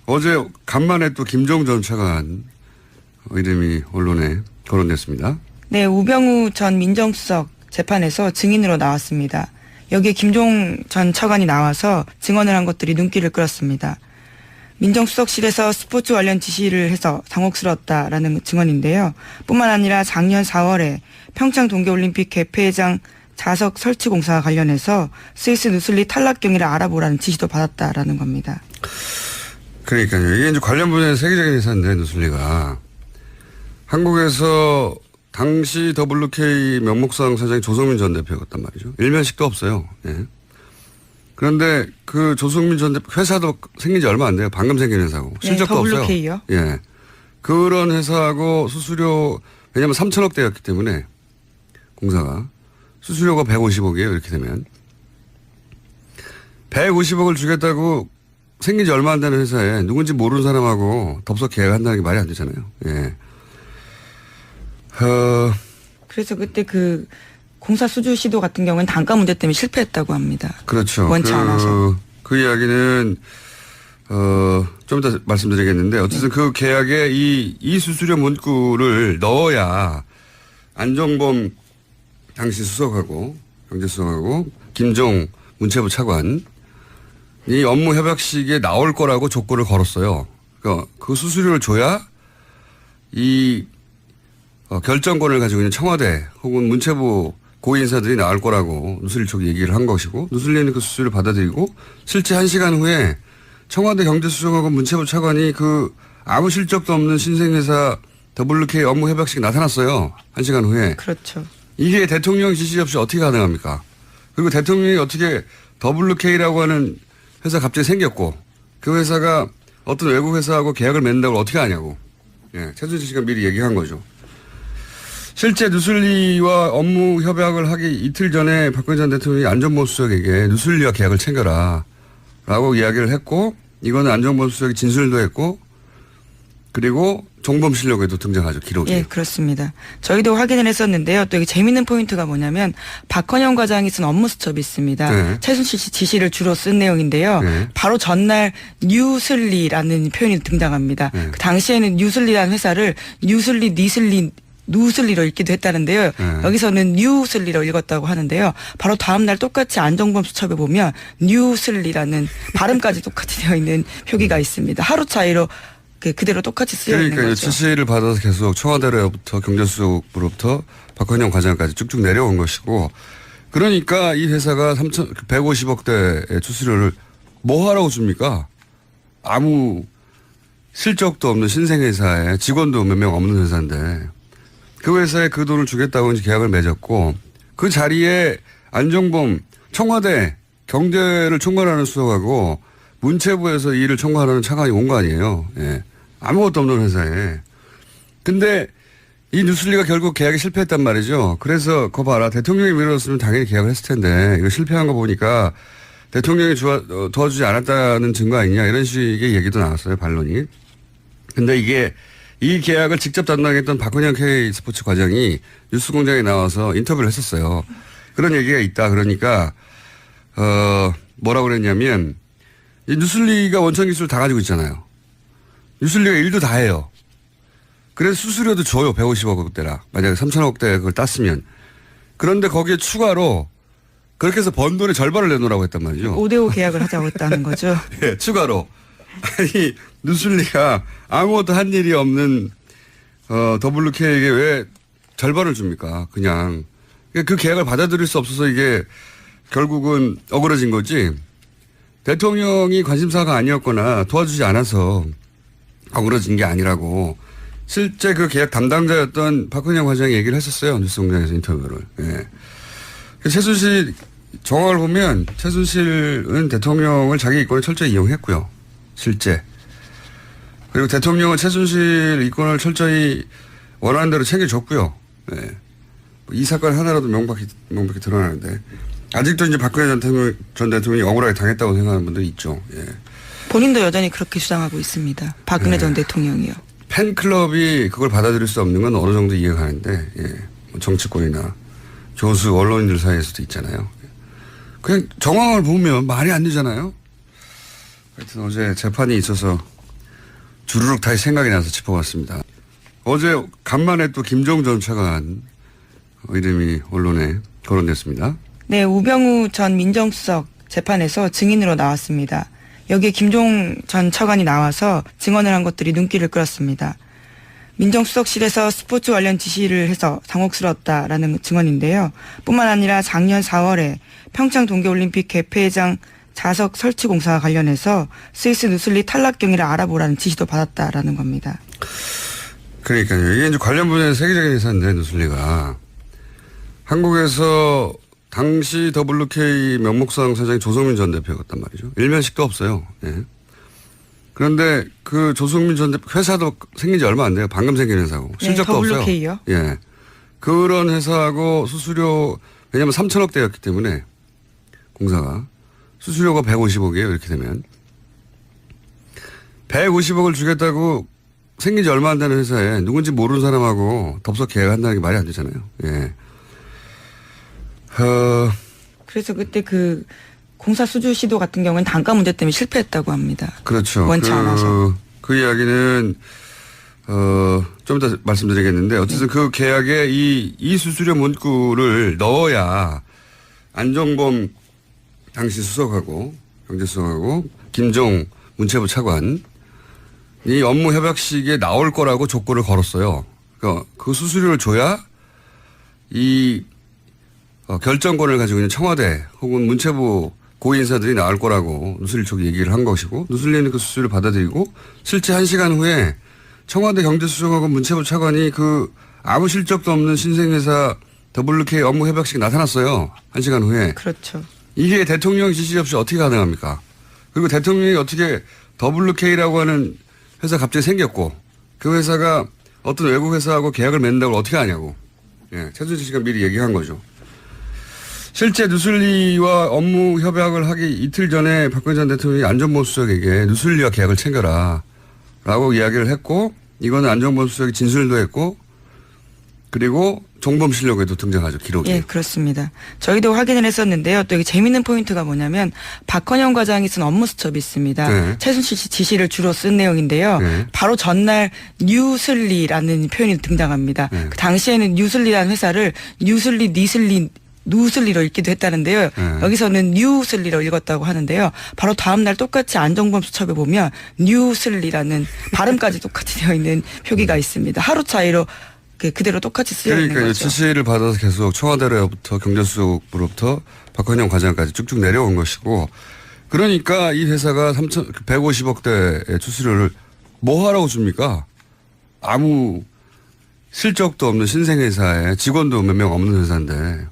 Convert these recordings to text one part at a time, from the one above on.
어제 간만에 또 김종 전 차관 이름이 언론에 거론됐습니다. 네, 우병우 전 민정수석 재판에서 증인으로 나왔습니다. 여기에 김종 전 차관이 나와서 증언을 한 것들이 눈길을 끌었습니다. 민정수석실에서 스포츠 관련 지시를 해서 당혹스러웠다라는 증언인데요. 뿐만 아니라 작년 4월에 평창 동계올림픽 개폐회장 자석 설치 공사와 관련해서 스위스 누슬리 탈락 경위를 알아보라는 지시도 받았다라는 겁니다. 그러니까요. 이게 이제 관련 분야의 세계적인 회사인데 누슬리가 한국에서 당시 WK 명목상 사장이 조성민 전 대표였단 말이죠. 일면식도 없어요. 예. 그런데 그 조성민 전 대표 회사도 생긴 지 얼마 안 돼요. 방금 생긴 회사고. 실적도 없어요. WK요? 예. 그런 회사하고 수수료 왜냐하면 3천억대였기 때문에 공사가 수수료가 150억이에요. 이렇게 되면 150억을 주겠다고 생긴 지 얼마 안 되는 회사에 누군지 모르는 사람하고 덥석 계약한다는 게 말이 안 되잖아요. 예. 그래서 그때 그 공사 수주 시도 같은 경우는 단가 문제 때문에 실패했다고 합니다. 그렇죠. 원치 않아서. 그 이야기는 좀 이따 말씀드리겠는데 어쨌든 그 계약에 이 수수료 문구를 넣어야 안종범 당시 수석하고 경제수석하고 김종 문체부 차관 이 업무 협약식에 나올 거라고 조건을 걸었어요. 그러니까 그 수수료를 줘야 이 결정권을 가지고 있는 청와대 혹은 문체부 고위인사들이 나올 거라고 누슬리 쪽이 얘기를 한 것이고 누슬리는 그 수수료를 받아들이고 실제 1시간 후에 청와대 경제수석하고 문체부 차관이 그 아무 실적도 없는 신생회사 WK 업무 협약식에 나타났어요. 1시간 후에. 그렇죠. 이게 대통령 지시 없이 어떻게 가능합니까? 그리고 대통령이 어떻게 WK라고 하는 회사 갑자기 생겼고 그 회사가 어떤 외국 회사하고 계약을 맺는다고 어떻게 하냐고. 예, 최순실 씨가 미리 얘기한 거죠. 실제 누슬리와 업무 협약을 하기 이틀 전에 박근혜 전 대통령이 안종범 수석에게 누슬리와 계약을 챙겨라 라고 이야기를 했고 이거는 안종범 수석이 진술도 했고 그리고 종범실록에도 등장하죠. 기록이. 예, 그렇습니다. 저희도 확인을 했었는데요. 또 이게 재밌는 포인트가 뭐냐면 박헌영 과장이 쓴 업무 수첩이 있습니다. 네. 최순실 씨 지시를 주로 쓴 내용인데요. 네. 바로 전날 뉴슬리라는 표현이 등장합니다. 네. 그 당시에는 뉴슬리라는 회사를 뉴슬리, 니슬리, 누슬리로 읽기도 했다는데요. 여기서는 뉴슬리로 읽었다고 하는데요. 바로 다음 날 똑같이 안종범 수첩에 보면 뉴슬리라는 발음까지 똑같이 되어 있는 표기가 있습니다. 하루 차이로 그대로 똑같이 쓰여 있는 그러니까 거죠. 지시를 받아서 계속 청와대로부터 경제수석으로부터 박헌영 과장까지 쭉쭉 내려온 것이고 그러니까 이 회사가 150억대의 수수료를 뭐 하라고 줍니까? 아무 실적도 없는 신생회사에 직원도 몇 명 없는 회사인데 그 회사에 그 돈을 주겠다고 이제 계약을 맺었고 그 자리에 안종범 청와대 경제를 총괄하는 수석하고 문체부에서 일을 총괄하는 차관이 온 거 아니에요. 예. 아무것도 없는 회사에. 근데 이 뉴슬리가 결국 계약에 실패했단 말이죠. 그래서 그거 봐라. 대통령이 밀어줬으면 당연히 계약을 했을 텐데 이거 실패한 거 보니까 대통령이 도와주지 않았다는 증거 아니냐 이런 식의 얘기도 나왔어요. 반론이. 근데 이게 이 계약을 직접 담당했던 박헌영 K스포츠 과장이 뉴스공장에 나와서 인터뷰를 했었어요. 그런 얘기가 있다. 그러니까 뭐라고 그랬냐면 이 뉴슬리가 원천 기술을 다 가지고 있잖아요. 뉴슬리가 일도 다 해요. 그래서 수수료도 줘요. 150억대라. 만약에 3천억대 그걸 땄으면. 그런데 거기에 추가로 그렇게 해서 번 돈의 절반을 내놓으라고 했단 말이죠. 5대5 계약을 하자고 했다는 거죠. 네, 추가로. 아니 뉴슬리가 아무것도 한 일이 없는 WK에게 왜 절반을 줍니까? 그냥. 그 계약을 받아들일 수 없어서 이게 결국은 억울해진 거지. 대통령이 관심사가 아니었거나 도와주지 않아서 억울해진 게 아니라고 실제 그 계약 담당자였던 박헌영 과장이 얘기를 했었어요. 뉴스공장에서 인터뷰를. 예. 최순실 정황을 보면 최순실은 대통령을 자기 이권을 철저히 이용했고요. 실제. 그리고 대통령은 최순실 이권을 철저히 원하는 대로 챙겨줬고요. 예. 이 사건 하나라도 명백히 드러나는데 아직도 이제 박근혜 전 대통령이 억울하게 당했다고 생각하는 분들이 있죠. 예. 본인도 여전히 그렇게 주장하고 있습니다. 박근혜 전 대통령이요. 팬클럽이 그걸 받아들일 수 없는 건 어느 정도 이해가 가는데, 예. 정치권이나 교수 언론인들 사이에서도 있잖아요. 그냥 정황을 보면 말이 안 되잖아요. 하여튼 어제 재판이 있어서 주르륵 다시 생각이 나서 짚어봤습니다. 어제 간만에 또 김종 전 차관 이름이 언론에 거론됐습니다. 네, 우병우 전 민정수석 재판에서 증인으로 나왔습니다. 여기에 김종 전 차관이 나와서 증언을 한 것들이 눈길을 끌었습니다. 민정수석실에서 스포츠 관련 지시를 해서 당혹스러웠다라는 증언인데요. 뿐만 아니라 작년 4월에 평창 동계올림픽 개폐회장 자석 설치 공사와 관련해서 스위스 누슬리 탈락 경위를 알아보라는 지시도 받았다라는 겁니다. 그러니까요. 이게 이제 관련 분야의 세계적인 회사인데 누슬리가 한국에서 당시 WK 명목상 사장이 조성민 전 대표였단 말이죠. 일면식도 없어요. 예. 그런데 그 조성민 전 대표 회사도 생긴 지 얼마 안 돼요. 방금 생긴 회사고. 실적도 없어요. WK요? 예. 그런 회사하고 수수료 왜냐하면 3천억대였기 때문에 공사가 수수료가 150억이에요. 이렇게 되면 150억을 주겠다고 생긴 지 얼마 안 되는 회사에 누군지 모르는 사람하고 덥석 계약한다는 게 말이 안 되잖아요. 예. 그래서 그때 그 공사 수주 시도 같은 경우는 단가 문제 때문에 실패했다고 합니다. 그렇죠. 원치 않아서. 그 이야기는 좀 이따 말씀드리겠는데 어쨌든 그 계약에 이 수수료 문구를 넣어야 안종범 당시 수석하고 경제수석하고 김종 문체부 차관이 업무 협약식에 나올 거라고 조건을 걸었어요. 그러니까 그 수수료를 줘야 이 결정권을 가지고 있는 청와대 혹은 문체부 고위인사들이 나올 거라고 누슬리 쪽이 얘기를 한 것이고 누슬리는 그 수수료를 받아들이고 실제 1시간 후에 청와대 경제수석하고 문체부 차관이 그 아무 실적도 없는 신생회사 WK 업무 협약식에 나타났어요. 1시간 후에. 그렇죠. 이게 대통령 지시 없이 어떻게 가능합니까? 그리고 대통령이 어떻게 WK라고 하는 회사 갑자기 생겼고 그 회사가 어떤 외국 회사하고 계약을 맺는다고 어떻게 하냐고. 예, 최순실 씨가 미리 얘기한 거죠. 실제 누슬리와 업무 협약을 하기 이틀 전에 박근혜 전 대통령이 안전보험 수석에게 누슬리와 계약을 챙겨라 라고 이야기를 했고 이거는 안전보험 수석이 진술도 했고 그리고 종범실록에도 등장하죠. 기록이. 예, 그렇습니다. 저희도 확인을 했었는데요. 또 이게 재밌는 포인트가 뭐냐면 박헌영 과장이 쓴 업무 수첩이 있습니다. 네. 최순실 씨 지시를 주로 쓴 내용인데요. 네. 바로 전날 뉴슬리라는 표현이 등장합니다. 네. 그 당시에는 뉴슬리라는 회사를 뉴슬리, 니슬리, 누슬리로 읽기도 했다는데요. 네. 여기서는 뉴슬리로 읽었다고 하는데요. 바로 다음날 똑같이 안정범 수첩에 보면 뉴슬리라는 발음까지 똑같이 되어 있는 표기가 있습니다. 하루 차이로 그대로 똑같이 쓰여 있는 그러니까 거죠. 지시를 받아서 계속 청와대로부터 경제수석으로부터 박헌영 과장까지 쭉쭉 내려온 것이고 그러니까 이 회사가 150억대의 수수료를 뭐 하라고 줍니까? 아무 실적도 없는 신생회사에 직원도 몇 명 없는 회사인데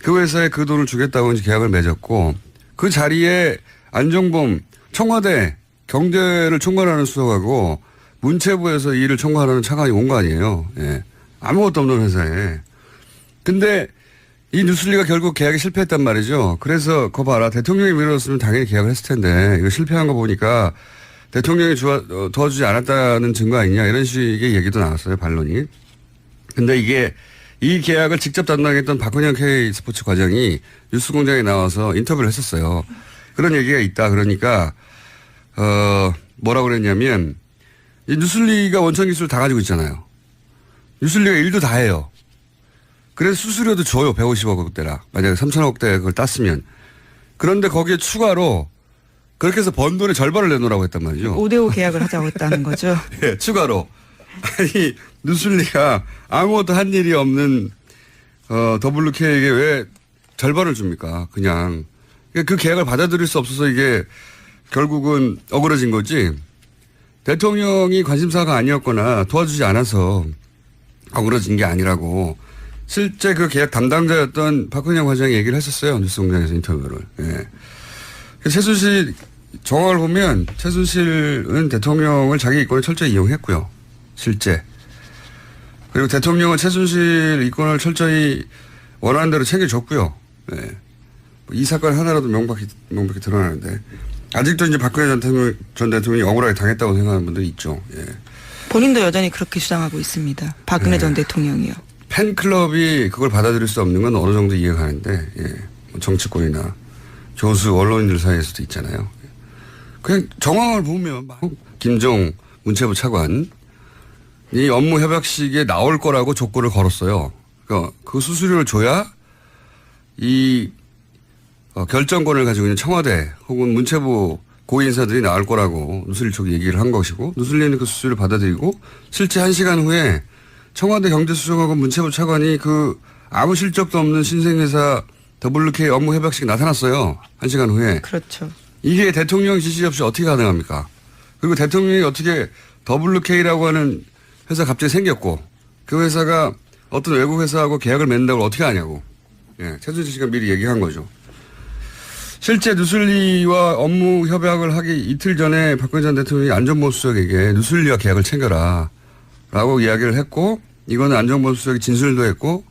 그 회사에 그 돈을 주겠다고 이제 계약을 맺었고 그 자리에 안종범 청와대 경제를 총괄하는 수석하고 문체부에서 이 일을 총괄하는 차관이 온 거 아니에요. 예. 아무것도 없는 회사에. 근데 이 뉴슬리가 결국 계약에 실패했단 말이죠. 그래서 그거 봐라. 대통령이 밀어줬으면 당연히 계약을 했을 텐데 이거 실패한 거 보니까 대통령이 도와주지 않았다는 증거 아니냐 이런 식의 얘기도 나왔어요. 반론이. 근데 이게 이 계약을 직접 담당했던 박헌영 K스포츠 과장이 뉴스공장에 나와서 인터뷰를 했었어요. 그런 얘기가 있다. 그러니까 뭐라고 그랬냐면 이 뉴슬리가 원천 기술을 다 가지고 있잖아요. 뉴슬리가 일도 다 해요. 그래서 수수료도 줘요. 150억대라. 만약에 3천억대 그걸 땄으면. 그런데 거기에 추가로 그렇게 해서 번 돈의 절반을 내놓으라고 했단 말이죠. 5대5 계약을 하자고 했다는 거죠. 네, 추가로. 아니 뉴슬리가 아무것도 한 일이 없는 WK에게 왜 절반을 줍니까? 그냥. 그 계약을 받아들일 수 없어서 이게 결국은 억울해진 거지. 대통령이 관심사가 아니었거나 도와주지 않아서 억울해진 게 아니라고 실제 그 계약 담당자였던 박헌영 과장이 얘기를 했었어요. 뉴스공장에서 인터뷰를. 예. 최순실 정황을 보면 최순실은 대통령을 자기 이권을 철저히 이용했고요. 실제. 그리고 대통령은 최순실 이권을 철저히 원하는 대로 챙겨줬고요. 예. 이 사건 하나라도 명백히 드러나는데 아직도 이제 박근혜 전 대통령이 억울하게 당했다고 생각하는 분들이 있죠. 예. 본인도 여전히 그렇게 주장하고 있습니다. 박근혜 전 대통령이요. 팬클럽이 그걸 받아들일 수 없는 건 어느 정도 이해가 가는데 예. 정치권이나 교수 언론인들 사이에서도 있잖아요. 그냥 정황을 보면 김종 문체부 차관이 업무 협약식에 나올 거라고 조건을 걸었어요. 그러니까 그 수수료를 줘야 이 결정권을 가지고 있는 청와대 혹은 문체부 고위 인사들이 나올 거라고 누슬리 쪽이 얘기를 한 것이고, 누슬리는 그 수수료를 받아들이고 실제 1시간 후에 청와대 경제수석하고 문체부 차관이 그 아무 실적도 없는 신생회사 WK 업무 협약식에 나타났어요. 1시간 후에. 그렇죠. 이게 대통령 지시 없이 어떻게 가능합니까? 그리고 대통령이 어떻게 WK라고 하는 회사 갑자기 생겼고, 그 회사가 어떤 외국 회사하고 계약을 맺는다고 어떻게 하냐고. 예, 최순실 씨가 미리 얘기한 거죠. 실제 누슬리와 업무 협약을 하기 이틀 전에 박근혜 전 대통령이 안전보건 수석에게 누슬리와 계약을 챙겨라 라고 이야기를 했고, 이거는 안전보건 수석이 진술도 했고,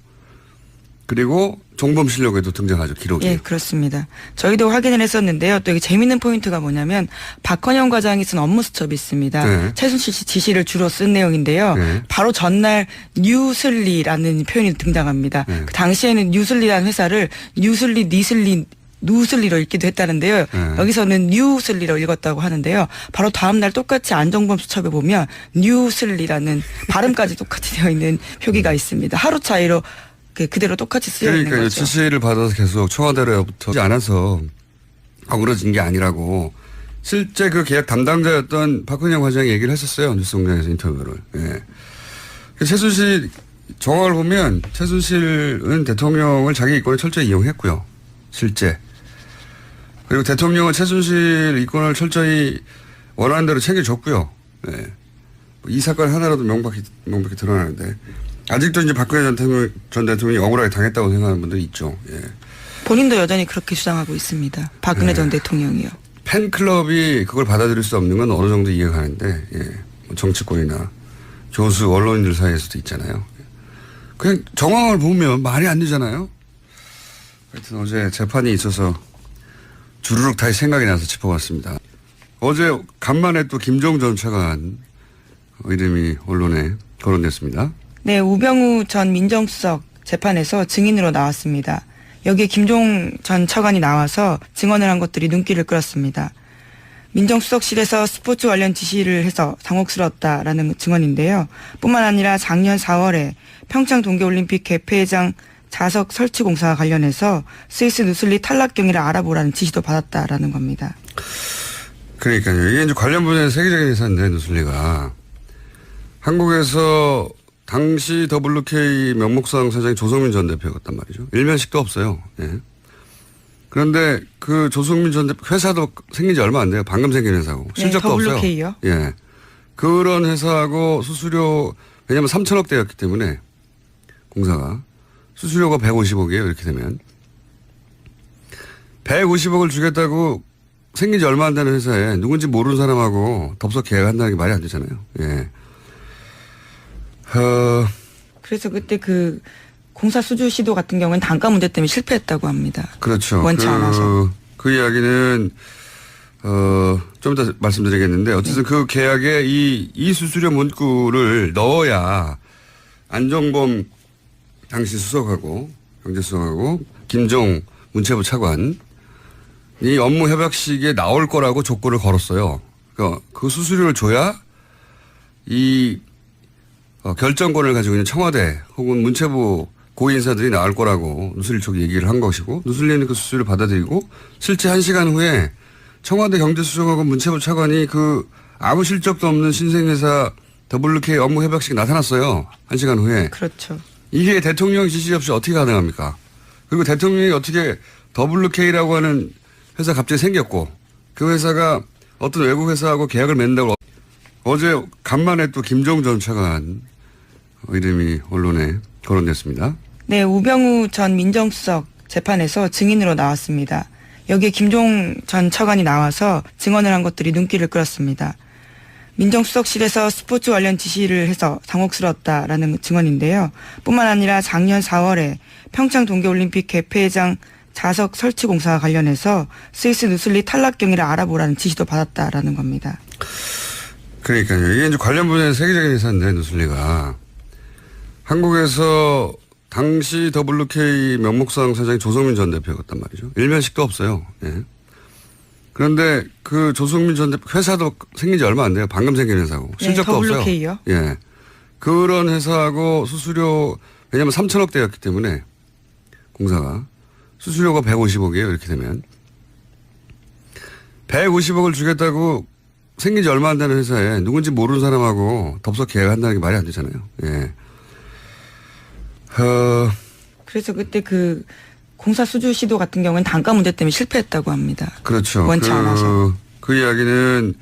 그리고 종범실록에도 등장하죠, 기록이. 예, 그렇습니다. 저희도 확인을 했었는데요. 또 이게 재밌는 포인트가 뭐냐면 박헌영 과장이 쓴 업무 수첩이 있습니다. 네. 최순실 씨 지시를 주로 쓴 내용인데요. 네. 바로 전날 뉴슬리라는 표현이 등장합니다. 네. 그 당시에는 뉴슬리라는 회사를 뉴슬리, 니슬리, 누슬리로 읽기도 했다는데요. 네. 여기서는 뉴슬리로 읽었다고 하는데요. 바로 다음날 똑같이 안정범 수첩에 보면 뉴슬리라는 발음까지 똑같이 되어 있는 표기가 있습니다. 하루 차이로 그대로 똑같이 쓰여 있는 그러니까 거죠. 지시를 받아서 계속 청와대로부터 하지 않아서 어그러진 게 아니라고 실제 그 계약 담당자였던 박헌영 과장이 얘기를 했었어요. 뉴스공장에서 인터뷰를. 예. 최순실 정황을 보면 최순실은 대통령을 자기 이권을 철저히 이용했고요. 실제. 그리고 대통령은 최순실 이권을 철저히 원하는 대로 챙겨줬고요. 예. 이 사건 하나라도 명백히 드러나는데 아직도 이제 박근혜 전 대통령이 억울하게 당했다고 생각하는 분들이 있죠. 예. 본인도 여전히 그렇게 주장하고 있습니다. 박근혜 네. 전 대통령이요. 팬클럽이 그걸 받아들일 수 없는 건 어느 정도 이해가 가는데, 예. 뭐 정치권이나 교수 언론인들 사이에서도 있잖아요. 그냥 정황을 보면 말이 안 되잖아요. 하여튼 어제 재판이 있어서 주르륵 다시 생각이 나서 짚어봤습니다. 어제 간만에 또 김종 전 차관 이름이 언론에 거론됐습니다. 네, 우병우 전 민정수석 재판에서 증인으로 나왔습니다. 여기에 김종 전 차관이 나와서 증언을 한 것들이 눈길을 끌었습니다. 민정수석실에서 스포츠 관련 지시를 해서 당혹스러웠다라는 증언인데요. 뿐만 아니라 작년 4월에 평창 동계올림픽 개폐회장 자석 설치 공사와 관련해서 스위스 누슬리 탈락 경위를 알아보라는 지시도 받았다라는 겁니다. 그러니까요. 이게 이제 관련 분야의 세계적인 회사인데, 누슬리가. 한국에서 당시 WK 명목상 사장이 조성민 전 대표였단 말이죠. 일면식도 없어요. 예. 그런데 그 조성민 전 대표 회사도 생긴 지 얼마 안 돼요. 방금 생긴 회사고. 실적도 네, 없어요. WK요? 예. 그런 회사하고 수수료, 왜냐면 3천억대였기 때문에 공사가 수수료가 150억이에요. 이렇게 되면 150억을 주겠다고 생긴 지 얼마 안 되는 회사에 누군지 모르는 사람하고 덥석 계약한다는 게 말이 안 되잖아요. 예. 그래서 그때 그 공사 수주 시도 같은 경우는 단가 문제 때문에 실패했다고 합니다. 그렇죠. 원치 않아서. 그 이야기는 좀 이따 말씀드리겠는데 어쨌든 네. 그 계약에 이 수수료 문구를 넣어야 안정범 당시 수석하고 경제수석하고 김종 문체부 차관이 업무 협약식에 나올 거라고 조건을 걸었어요. 그러니까 그 수수료를 줘야 이 결정권을 가지고 있는 청와대 혹은 문체부 고위 인사들이 나올 거라고 누슬리 쪽이 얘기를 한 것이고, 누슬리는 그 수수료를 받아들이고 실제 1시간 후에 청와대 경제수석하고 문체부 차관이 그 아무 실적도 없는 신생회사 WK 업무 협약식에 나타났어요. 1시간 후에. 그렇죠. 이게 대통령 지시 없이 어떻게 가능합니까? 그리고 대통령이 어떻게 WK라고 하는 회사 갑자기 생겼고, 그 회사가 어떤 외국 회사하고 계약을 맺는다고 어제 간만에 또 김종 전 차관 이름이 언론에 거론됐습니다. 네, 우병우 전 민정수석 재판에서 증인으로 나왔습니다. 여기에 김종 전 차관이 나와서 증언을 한 것들이 눈길을 끌었습니다. 민정수석실에서 스포츠 관련 지시를 해서 당혹스러웠다라는 증언인데요. 뿐만 아니라 작년 4월에 평창 동계올림픽 개폐회장 자석 설치 공사와 관련해서 스위스 누슬리 탈락 경위를 알아보라는 지시도 받았다라는 겁니다. 그러니까요. 이게 이제 관련 분야의 세계적인 회사인데, 누슬리가. 한국에서 당시 WK 명목상 사장이 조성민 전 대표였단 말이죠. 일면식도 없어요. 예. 그런데 그 조승민 전 대표 회사도 생긴 지 얼마 안 돼요. 방금 생긴 회사고. 실적도 없어요. WK요? 예. 그런 회사하고 수수료, 왜냐면 3천억대였기 때문에 공사가. 수수료가 150억이에요. 이렇게 되면. 150억을 주겠다고 생긴 지 얼마 안 되는 회사에 누군지 모르는 사람하고 덥석 계약한다는 게 말이 안 되잖아요. 예. 그래서 그때 그 공사 수주 시도 같은 경우는 단가 문제 때문에 실패했다고 합니다. 그렇죠. 원치 않아서. 그 이야기는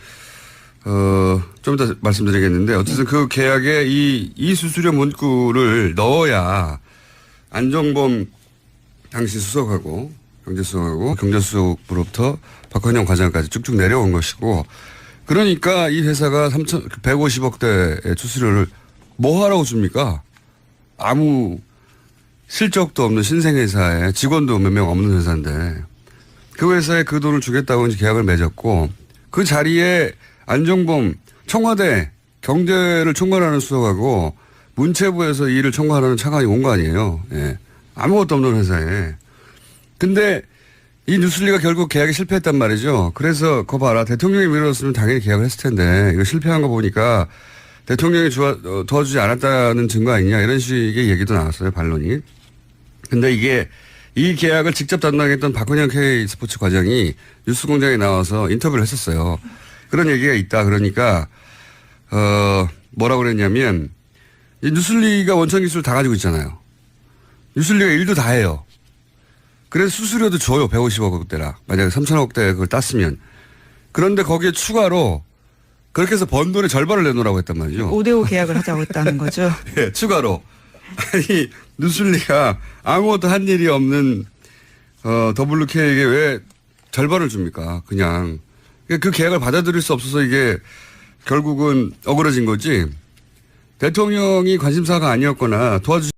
좀 이따 말씀드리겠는데 어쨌든 그 계약에 이 수수료 문구를 넣어야 안종범 당시 수석하고 경제수석으로부터 박헌영 과장까지 쭉쭉 내려온 것이고 그러니까 이 회사가 150억대의 수수료를 뭐 하라고 줍니까? 아무 실적도 없는 신생회사에 직원도 몇 명 없는 회사인데 그 회사에 그 돈을 주겠다고 이제 계약을 맺었고 그 자리에 안종범 청와대 경제를 총괄하는 수석하고 문체부에서 이 일을 총괄하는 차관이 온 거 아니에요. 예. 아무것도 없는 회사에. 근데 이 뉴슬리가 결국 계약에 실패했단 말이죠. 그래서 그거 봐라. 대통령이 밀어줬으면 당연히 계약을 했을 텐데 이거 실패한 거 보니까 대통령이 도와주지 않았다는 증거 아니냐 이런 식의 얘기도 나왔어요. 반론이. 근데 이게 이 계약을 직접 담당했던 박헌영 K스포츠 과장이 뉴스공장에 나와서 인터뷰를 했었어요. 그런 얘기가 있다. 그러니까 뭐라고 그랬냐면 이 뉴슬리가 원천 기술 다 가지고 있잖아요. 뉴슬리가 일도 다 해요. 그래서 수수료도 줘요. 150억대라. 만약에 3천억대 그걸 땄으면. 그런데 거기에 추가로 그렇게 해서 번 돈의 절반을 내놓으라고 했단 말이죠. 5대5 계약을 하자고 했다는 거죠. 예, 추가로. 아니, 뉴슬리가 아무것도 한 일이 없는, WK에게 왜 절반을 줍니까? 그냥. 그 계약을 받아들일 수 없어서 이게 결국은 어그러진 거지. 대통령이 관심사가 아니었거나 도와주